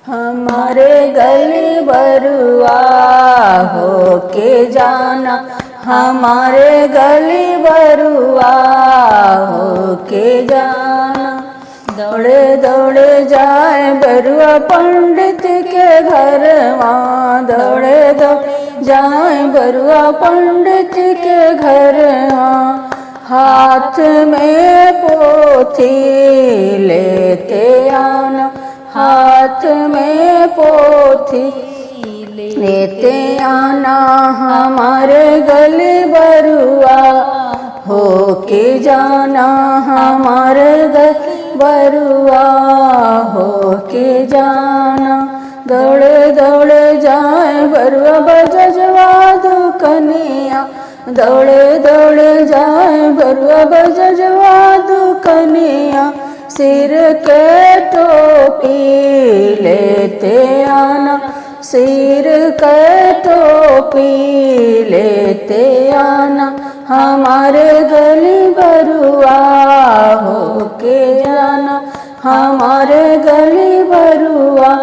हमारे गली बरुआ हो के जाना, हमारे गली बरुआ हो के जाना। दौड़े दौड़े जाए बरुआ पंडित के घर वहाँ, दौड़े दौड़े जाए बरुआ पंडित के घर वहाँ। हाथ में पोथी लेते आना, हाथ में पोथी लेते आना। हमारे गली बरुआ हो के जाना, हमारे गली बरुआ हो के जाना। दौड़े दौड़े जाए बरुआ बजजवा दुकनिया, दौड़े दौड़े जाए बरुआ बजजवा दुकनिया। सिर के टोपी लेते आना, सिर के टोपी लेते आना। हमारे गली बरुआ हो के जाना, हमारे गली बरुआ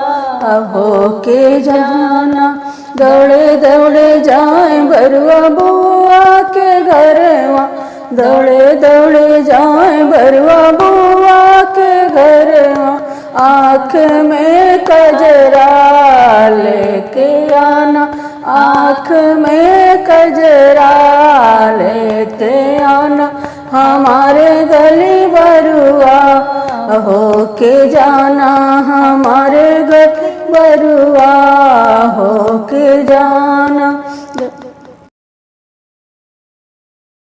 हो के जाना। दौड़े दौड़े जाए बरुआ बुआ के घर वहाँ, दौड़े दौड़े जाए बरुआ बुआ के घर वहाँ। आँख में कजरा लेके आना, आँख में कजरा लेते आना। हमारे गली बरुआ हो के जाना, हमारे